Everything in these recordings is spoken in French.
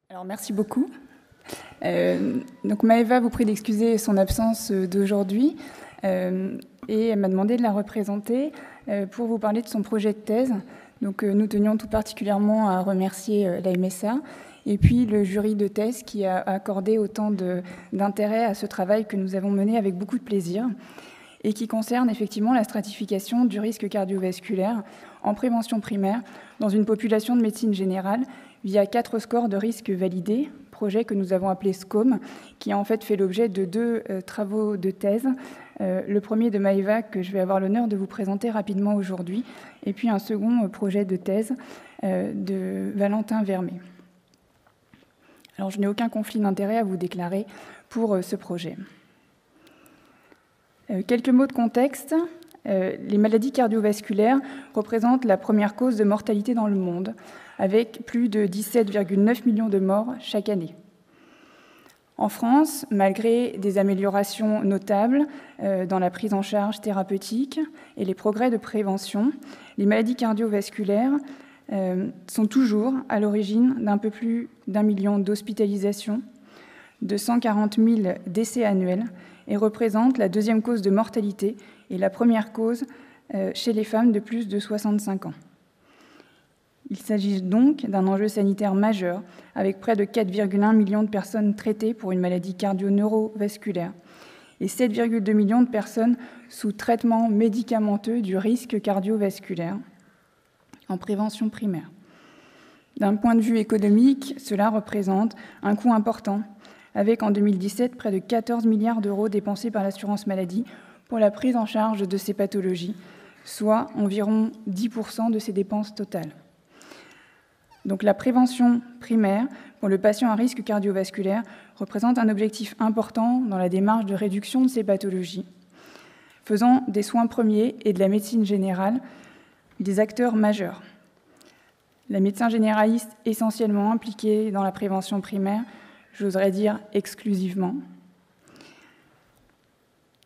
Alors, merci beaucoup. Donc Maëva vous prie d'excuser son absence d'aujourd'hui et elle m'a demandé de la représenter pour vous parler de son projet de thèse. Donc nous tenions tout particulièrement à remercier la MSA et puis le jury de thèse qui a accordé autant d'intérêt à ce travail que nous avons mené avec beaucoup de plaisir et qui concerne effectivement la stratification du risque cardiovasculaire en prévention primaire dans une population de médecine générale via 4 scores de risque validés, projet que nous avons appelé SCOME, qui a en fait fait l'objet de 2 travaux de thèse. Le premier de Maëva, que je vais avoir l'honneur de vous présenter rapidement aujourd'hui, et puis un second projet de thèse de Valentin Vermet. Alors, je n'ai aucun conflit d'intérêt à vous déclarer pour ce projet. Quelques mots de contexte. Les maladies cardiovasculaires représentent la première cause de mortalité dans le monde, avec plus de 17,9 millions de morts chaque année. En France, malgré des améliorations notables dans la prise en charge thérapeutique et les progrès de prévention, les maladies cardiovasculaires sont toujours à l'origine d'un peu plus d'1 million d'hospitalisations, de 140 000 décès annuels et représentent la deuxième cause de mortalité et la première cause chez les femmes de plus de 65 ans. Il s'agit donc d'un enjeu sanitaire majeur, avec près de 4,1 millions de personnes traitées pour une maladie cardio-neurovasculaire et 7,2 millions de personnes sous traitement médicamenteux du risque cardiovasculaire en prévention primaire. D'un point de vue économique, cela représente un coût important, avec en 2017 près de 14 milliards d'euros dépensés par l'assurance maladie pour la prise en charge de ces pathologies, soit environ 10% de ces dépenses totales. Donc la prévention primaire pour le patient à risque cardiovasculaire représente un objectif important dans la démarche de réduction de ces pathologies, faisant des soins premiers et de la médecine générale des acteurs majeurs. Les médecins généralistes essentiellement impliqués dans la prévention primaire, j'oserais dire exclusivement.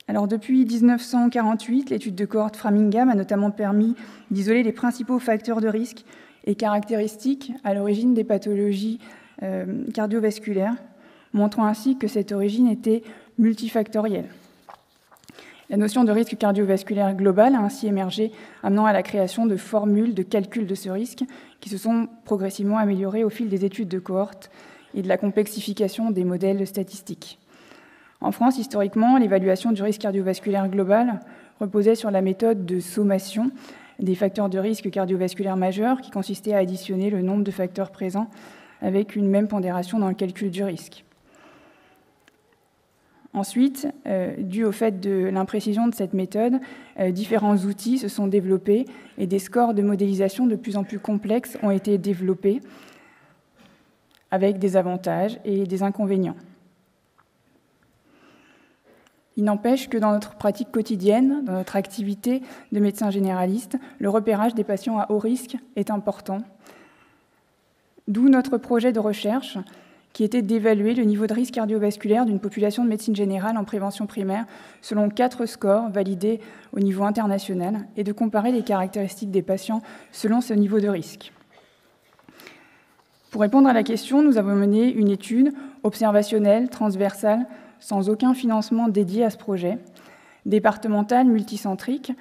Alors depuis 1948, l'étude de cohorte Framingham a notamment permis d'isoler les principaux facteurs de risque et caractéristiques à l'origine des pathologies cardiovasculaires, montrant ainsi que cette origine était multifactorielle. La notion de risque cardiovasculaire global a ainsi émergé, amenant à la création de formules de calcul de ce risque qui se sont progressivement améliorées au fil des études de cohorte et de la complexification des modèles statistiques. En France, historiquement, l'évaluation du risque cardiovasculaire global reposait sur la méthode de sommation des facteurs de risque cardiovasculaire majeurs qui consistait à additionner le nombre de facteurs présents avec une même pondération dans le calcul du risque. Ensuite, dû au fait de l'imprécision de cette méthode, différents outils se sont développés et des scores de modélisation de plus en plus complexes ont été développés avec des avantages et des inconvénients. Il n'empêche que dans notre pratique quotidienne, dans notre activité de médecin généraliste, le repérage des patients à haut risque est important. D'où notre projet de recherche qui était d'évaluer le niveau de risque cardiovasculaire d'une population de médecine générale en prévention primaire selon 4 scores validés au niveau international et de comparer les caractéristiques des patients selon ce niveau de risque. Pour répondre à la question, nous avons mené une étude observationnelle, transversale, sans aucun financement dédié à ce projet, départemental, multicentrique,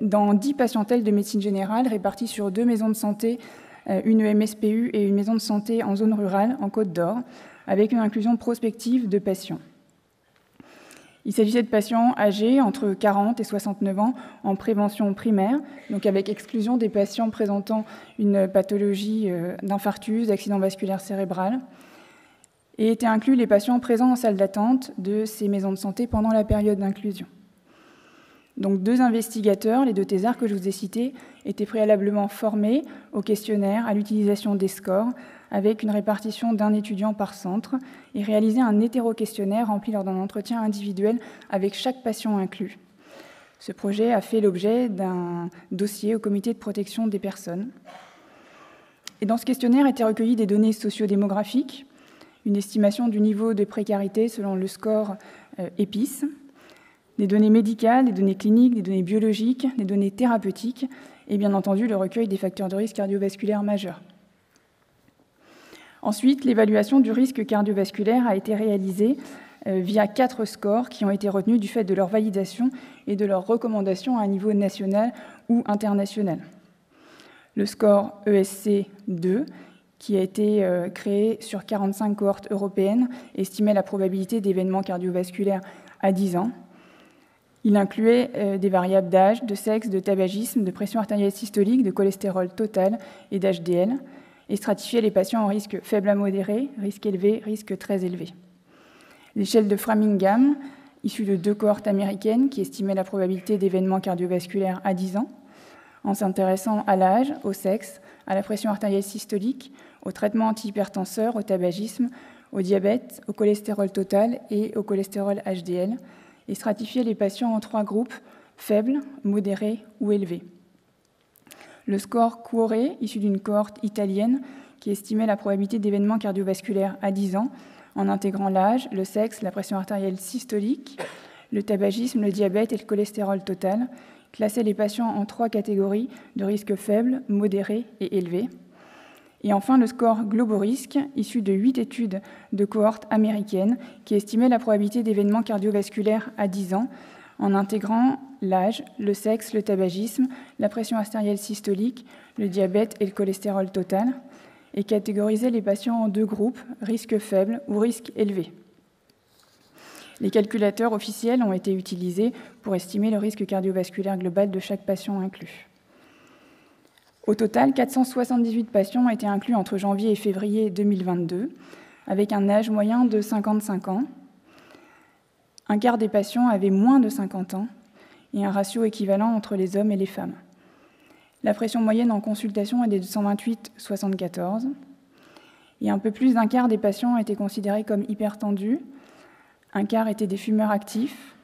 dans 10 patientèles de médecine générale réparties sur 2 maisons de santé, une MSPU et une maison de santé en zone rurale, en Côte d'Or, avec une inclusion prospective de patients. Il s'agissait de patients âgés entre 40 et 69 ans en prévention primaire, donc avec exclusion des patients présentant une pathologie d'infarctus, d'accident vasculaire cérébral, et étaient inclus les patients présents en salle d'attente de ces maisons de santé pendant la période d'inclusion. Donc 2 investigateurs, les 2 thésards que je vous ai cités, étaient préalablement formés au questionnaire, à l'utilisation des scores, avec une répartition d'un étudiant par centre, et réalisaient un hétéro-questionnaire rempli lors d'un entretien individuel avec chaque patient inclus. Ce projet a fait l'objet d'un dossier au comité de protection des personnes. Et dans ce questionnaire étaient recueillies des données sociodémographiques, une estimation du niveau de précarité selon le score EPIS, des données médicales, des données cliniques, des données biologiques, des données thérapeutiques et bien entendu le recueil des facteurs de risque cardiovasculaire majeurs. Ensuite, l'évaluation du risque cardiovasculaire a été réalisée via 4 scores qui ont été retenus du fait de leur validation et de leurs recommandations à un niveau national ou international. Le score ESC2, qui a été créé sur 45 cohortes européennes, estimait la probabilité d'événements cardiovasculaires à 10 ans. Il incluait des variables d'âge, de sexe, de tabagisme, de pression artérielle systolique, de cholestérol total et d'HDL, et stratifiait les patients en risque faible à modéré, risque élevé, risque très élevé. L'échelle de Framingham, issue de 2 cohortes américaines qui estimaient la probabilité d'événements cardiovasculaires à 10 ans, en s'intéressant à l'âge, au sexe, à la pression artérielle systolique, au traitement antihypertenseur, au tabagisme, au diabète, au cholestérol total et au cholestérol HDL, et stratifiait les patients en 3 groupes, faibles, modérés ou élevés. Le score Cuore, issu d'une cohorte italienne, qui estimait la probabilité d'événements cardiovasculaires à 10 ans, en intégrant l'âge, le sexe, la pression artérielle systolique, le tabagisme, le diabète et le cholestérol total, classait les patients en 3 catégories de risque faible, modéré et élevé. Et enfin, le score Globorisque, issu de 8 études de cohortes américaines, qui estimait la probabilité d'événements cardiovasculaires à 10 ans, en intégrant l'âge, le sexe, le tabagisme, la pression artérielle systolique, le diabète et le cholestérol total, et catégorisait les patients en 2 groupes, risque faible ou risque élevé. Les calculateurs officiels ont été utilisés pour estimer le risque cardiovasculaire global de chaque patient inclus. Au total, 478 patients ont été inclus entre janvier et février 2022, avec un âge moyen de 55 ans. Un quart des patients avaient moins de 50 ans et un ratio équivalent entre les hommes et les femmes. La pression moyenne en consultation est de 128/74. Et un peu plus d'un quart des patients étaient considérés comme hypertendus, un quart étaient des fumeurs actifs,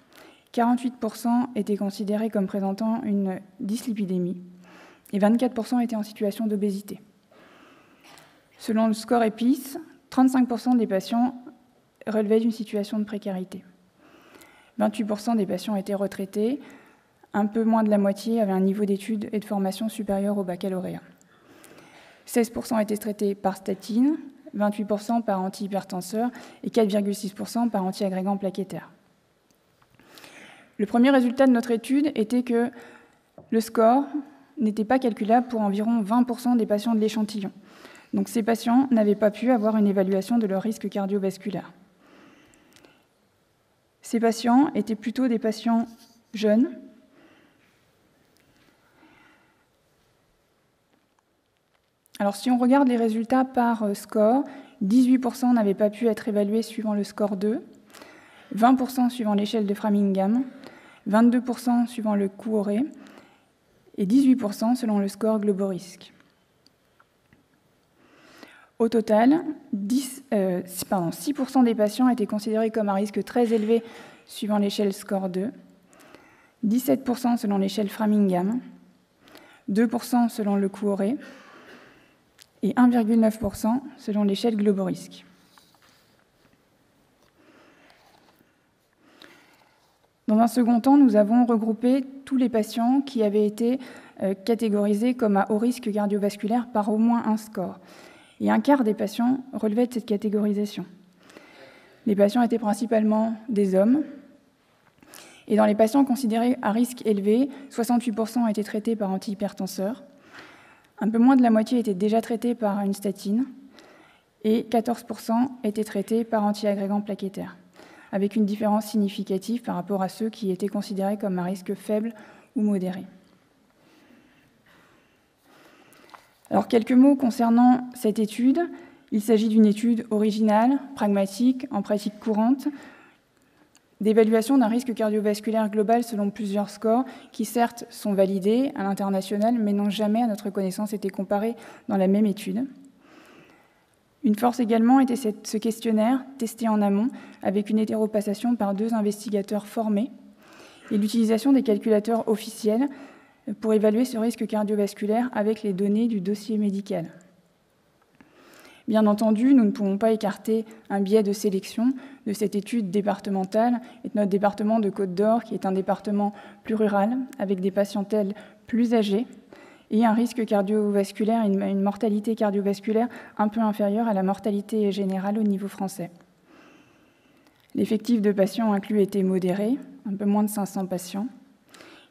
48% étaient considérés comme présentant une dyslipidémie et 24% étaient en situation d'obésité. Selon le score EPIS, 35% des patients relevaient d'une situation de précarité. 28% des patients étaient retraités, un peu moins de la moitié avaient un niveau d'études et de formation supérieur au baccalauréat. 16% étaient traités par statine, 28% par antihypertenseur et 4,6% par antiagrégant plaquettaire. Le premier résultat de notre étude était que le score n'était pas calculable pour environ 20% des patients de l'échantillon. Donc ces patients n'avaient pas pu avoir une évaluation de leur risque cardiovasculaire. Ces patients étaient plutôt des patients jeunes, alors, si on regarde les résultats par score, 18% n'avaient pas pu être évalués suivant le score 2, 20% suivant l'échelle de Framingham, 22% suivant le Cuore et 18% selon le score Globorisque. Au total, 6% des patients étaient considérés comme à risque très élevé suivant l'échelle score 2, 17% selon l'échelle Framingham, 2% selon le Cuore, et 1,9% selon l'échelle Globorisque. Dans un second temps, nous avons regroupé tous les patients qui avaient été catégorisés comme à haut risque cardiovasculaire par au moins un score. Et un quart des patients relevaient de cette catégorisation. Les patients étaient principalement des hommes. Et dans les patients considérés à risque élevé, 68% étaient traités par antihypertenseurs. Un peu moins de la moitié étaient déjà traités par une statine et 14% étaient traités par antiagrégant plaquettaire, avec une différence significative par rapport à ceux qui étaient considérés comme à risque faible ou modéré. Alors, quelques mots concernant cette étude. Il s'agit d'une étude originale, pragmatique, en pratique courante, d'évaluation d'un risque cardiovasculaire global selon plusieurs scores qui, certes, sont validés à l'international, mais n'ont jamais, à notre connaissance, été comparés dans la même étude. Une force également était ce questionnaire testé en amont avec une hétéropassation par 2 investigateurs formés et l'utilisation des calculateurs officiels pour évaluer ce risque cardiovasculaire avec les données du dossier médical. Bien entendu, nous ne pouvons pas écarter un biais de sélection de cette étude départementale et de notre département de Côte-d'Or, qui est un département plus rural, avec des patientèles plus âgées et un risque cardiovasculaire, une mortalité cardiovasculaire un peu inférieure à la mortalité générale au niveau français. L'effectif de patients inclus était modéré, un peu moins de 500 patients,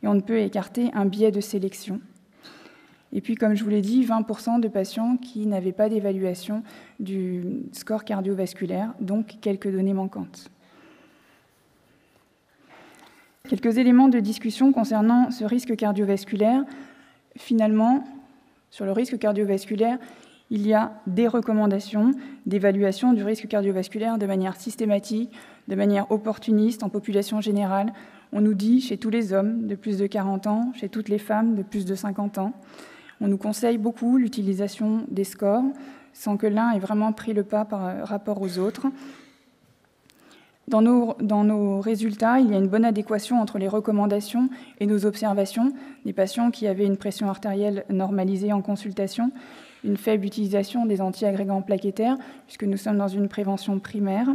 et on ne peut écarter un biais de sélection. Et puis, comme je vous l'ai dit, 20% de patients qui n'avaient pas d'évaluation du score cardiovasculaire, donc quelques données manquantes. Quelques éléments de discussion concernant ce risque cardiovasculaire. Finalement, sur le risque cardiovasculaire, il y a des recommandations d'évaluation du risque cardiovasculaire de manière systématique, de manière opportuniste en population générale. On nous dit chez tous les hommes de plus de 40 ans, chez toutes les femmes de plus de 50 ans. On nous conseille beaucoup l'utilisation des scores, sans que l'un ait vraiment pris le pas par rapport aux autres. Dans nos résultats, il y a une bonne adéquation entre les recommandations et nos observations des patients qui avaient une pression artérielle normalisée en consultation, une faible utilisation des antiagrégants plaquettaires, puisque nous sommes dans une prévention primaire.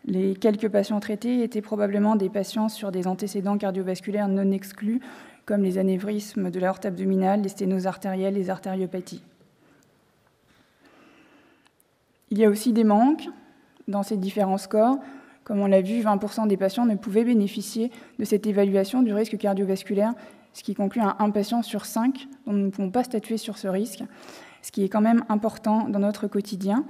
Les quelques patients traités étaient probablement des patients sur des antécédents cardiovasculaires non exclus, comme les anévrismes de l'aorte abdominale, les sténoses artérielles, les artériopathies. Il y a aussi des manques dans ces différents scores. Comme on l'a vu, 20% des patients ne pouvaient bénéficier de cette évaluation du risque cardiovasculaire, ce qui conclut à un patient sur 5 dont nous ne pouvons pas statuer sur ce risque, ce qui est quand même important dans notre quotidien,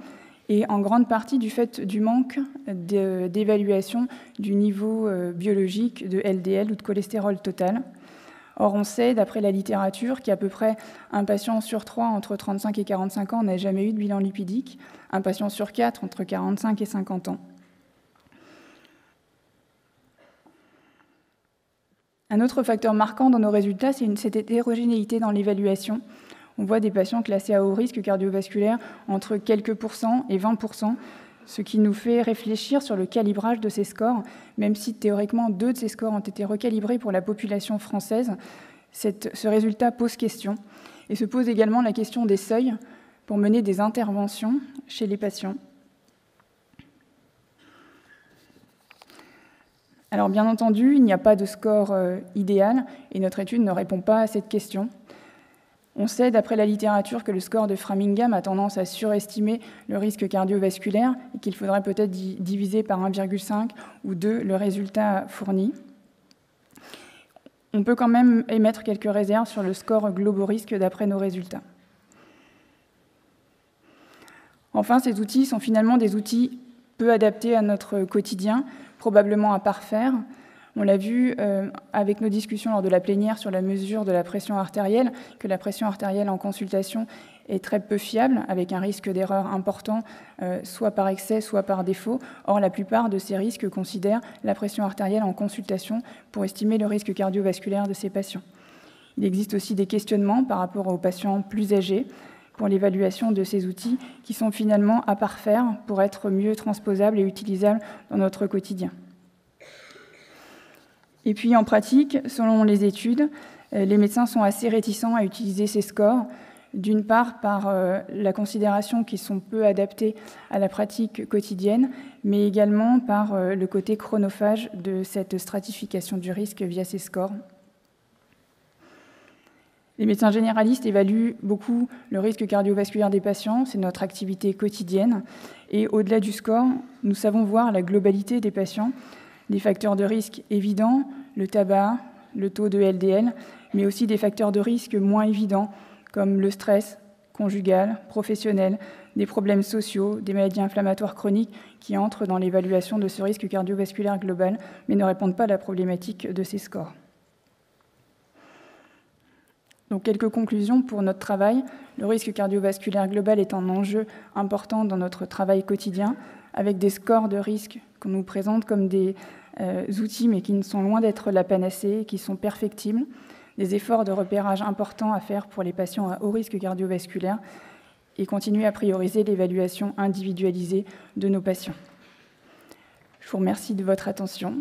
et en grande partie du fait du manque d'évaluation du niveau biologique de LDL ou de cholestérol total. Or, on sait, d'après la littérature, qu'à peu près un patient sur 3 entre 35 et 45 ans n'a jamais eu de bilan lipidique, un patient sur 4 entre 45 et 50 ans. Un autre facteur marquant dans nos résultats, c'est cette hétérogénéité dans l'évaluation. On voit des patients classés à haut risque cardiovasculaire entre quelques pourcents et 20%, ce qui nous fait réfléchir sur le calibrage de ces scores, même si théoriquement 2 de ces scores ont été recalibrés pour la population française. Ce résultat pose question, et se pose également la question des seuils pour mener des interventions chez les patients. Alors bien entendu, il n'y a pas de score idéal, et notre étude ne répond pas à cette question. On sait, d'après la littérature, que le score de Framingham a tendance à surestimer le risque cardiovasculaire et qu'il faudrait peut-être diviser par 1,5 ou 2 le résultat fourni. On peut quand même émettre quelques réserves sur le score globo-risque d'après nos résultats. Enfin, ces outils sont finalement des outils peu adaptés à notre quotidien, probablement à parfaire. On l'a vu avec nos discussions lors de la plénière sur la mesure de la pression artérielle, que la pression artérielle en consultation est très peu fiable, avec un risque d'erreur important, soit par excès, soit par défaut. Or, la plupart de ces risques considèrent la pression artérielle en consultation pour estimer le risque cardiovasculaire de ces patients. Il existe aussi des questionnements par rapport aux patients plus âgés pour l'évaluation de ces outils qui sont finalement à parfaire pour être mieux transposables et utilisables dans notre quotidien. Et puis en pratique, selon les études, les médecins sont assez réticents à utiliser ces scores, d'une part par la considération qu'ils sont peu adaptés à la pratique quotidienne, mais également par le côté chronophage de cette stratification du risque via ces scores. Les médecins généralistes évaluent beaucoup le risque cardiovasculaire des patients, c'est notre activité quotidienne, et au-delà du score, nous savons voir la globalité des patients, des facteurs de risque évidents, le tabac, le taux de LDL, mais aussi des facteurs de risque moins évidents, comme le stress conjugal, professionnel, des problèmes sociaux, des maladies inflammatoires chroniques qui entrent dans l'évaluation de ce risque cardiovasculaire global, mais ne répondent pas à la problématique de ces scores. Donc, quelques conclusions pour notre travail. Le risque cardiovasculaire global est un enjeu important dans notre travail quotidien, avec des scores de risque qu'on nous présente comme des outils, mais qui ne sont loin d'être la panacée, qui sont perfectibles, des efforts de repérage importants à faire pour les patients à haut risque cardiovasculaire et continuer à prioriser l'évaluation individualisée de nos patients. Je vous remercie de votre attention.